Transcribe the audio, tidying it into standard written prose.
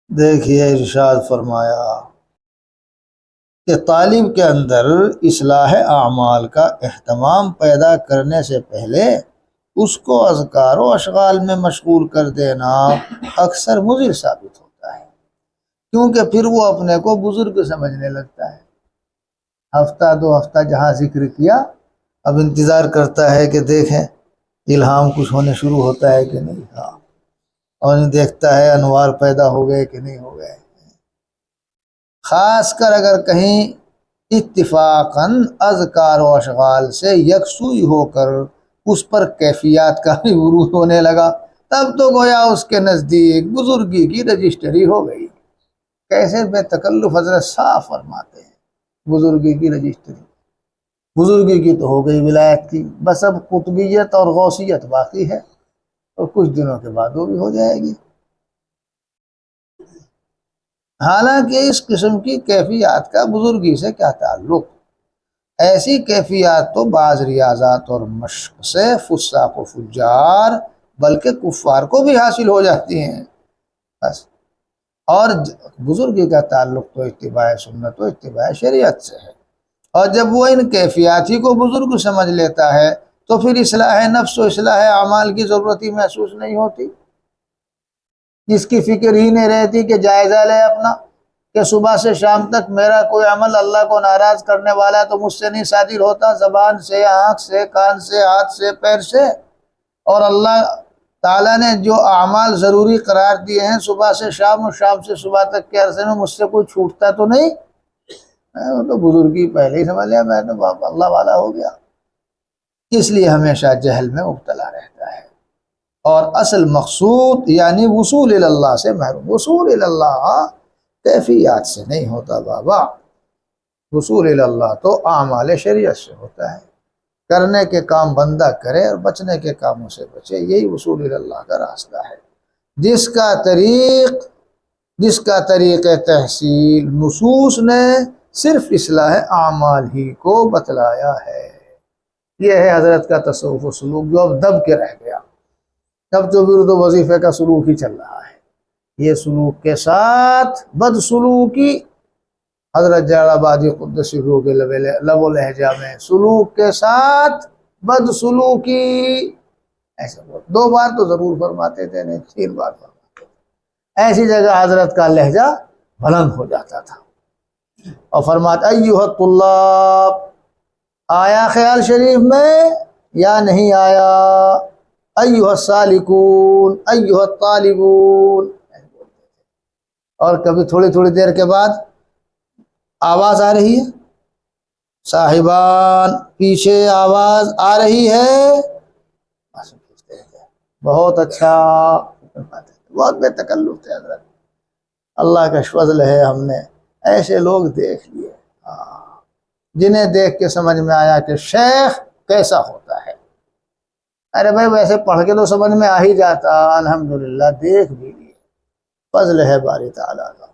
دیکھیے ارشاد فرمایا کہ طالب کے اندر اصلاح اعمال کا اہتمام پیدا کرنے سے پہلے اس کو اذکار و اشغال میں مشغول کر دینا اکثر مضر ثابت ہوتا ہے، کیونکہ پھر وہ اپنے کو بزرگ سمجھنے لگتا ہے۔ ہفتہ دو ہفتہ جہاں ذکر کیا، اب انتظار کرتا ہے کہ دیکھیں الہام کچھ ہونے شروع ہوتا ہے کہ نہیں، ہاں، اور دیکھتا ہے انوار پیدا ہو گئے کہ نہیں ہو گئے۔ خاص کر اگر کہیں اتفاقاً اذکار و اشغال سے یکسوئی ہو کر اس پر کیفیات کا بھی عروج ہونے لگا، تب تو گویا اس کے نزدیک بزرگی کی رجسٹری ہو گئی۔ کیسے بے تکلف حضرت صاف فرماتے ہیں، بزرگی کی رجسٹری، بزرگی کی تو ہو گئی ولایت کی، بس اب قطبیت اور غوثیت باقی ہے، اور کچھ دنوں کے بعد وہ بھی ہو جائے گی۔ حالانکہ اس قسم کی کیفیات کا بزرگی سے کیا تعلق؟ ایسی کیفیات تو بعض ریاضات اور مشق سے فساق و فجار بلکہ کفار کو بھی حاصل ہو جاتی ہیں بس۔ اور بزرگی کا تعلق تو اتباع سنت و اتباع شریعت سے ہے، اور جب وہ ان کیفیات ہی کو بزرگ سمجھ لیتا ہے تو پھر اصلاح نفس و اصلاح اعمال کی ضرورت ہی محسوس نہیں ہوتی۔ جس کی فکر ہی نہیں رہتی کہ جائزہ لے اپنا، کہ صبح سے شام تک میرا کوئی عمل اللہ کو ناراض کرنے والا ہے تو مجھ سے نہیں صادر ہوتا، زبان سے، آنکھ سے، کان سے، ہاتھ سے، پیر سے، اور اللہ تعالیٰ نے جو اعمال ضروری قرار دیے ہیں صبح سے شام اور شام سے صبح تک کے عرصے میں مجھ سے کوئی چھوٹتا تو نہیں، وہ تو بزرگی پہلے ہی سمجھ لیا، میں تو اللہ والا ہو گیا۔ اس لیے ہمیشہ جہل میں مبتلا رہتا ہے، اور اصل مقصود یعنی وصول اللہ سے محروم۔ وصول اللہ کیفیات سے نہیں ہوتا بابا، وصول اللہ تو اعمال شریعت سے ہوتا ہے۔ کرنے کے کام بندہ کرے اور بچنے کے کاموں سے بچے، یہی وصول اللہ کا راستہ ہے، جس کا طریق تحصیل نصوص نے صرف اصلاح اعمال ہی کو بتلایا ہے۔ یہ ہے حضرت کا تصوف و سلوک جو اب دب کے رہ گیا، اب تو ورد و وظیفے کا سلوک ہی چل رہا ہے۔ یہ سلوک کے ساتھ بد سلوکی، حضرت جلال آبادی قدس سرہ کے لب و لہجہ میں سلوک کے ساتھ بد سلوکی، ایسا دو بار تو ضرور فرماتے تھے، نہیں 3 بار فرماتے تھے، ایسی جگہ حضرت کا لہجہ بلند ہو جاتا تھا، اور فرماتا ایھا الطلاب، آیا خیال شریف میں یا نہیں آیا؟ ایھا السالکون، ایھا الطالبون، اور کبھی تھوڑی تھوڑی دیر کے بعد آواز آ رہی ہے صاحبان، پیچھے آواز آ رہی ہے، بہت اچھا، بہت بے تکلف تھے حضرت۔ اللہ کا فضل ہے، ہم نے ایسے لوگ دیکھ لیے جنہیں دیکھ کے سمجھ میں آیا کہ شیخ کیسا ہوتا ہے۔ ارے بھائی ویسے پڑھ کے تو سمجھ میں آ ہی جاتا، الحمدللہ دیکھ بھی لیے، فضل ہے باری تعالیٰ کا۔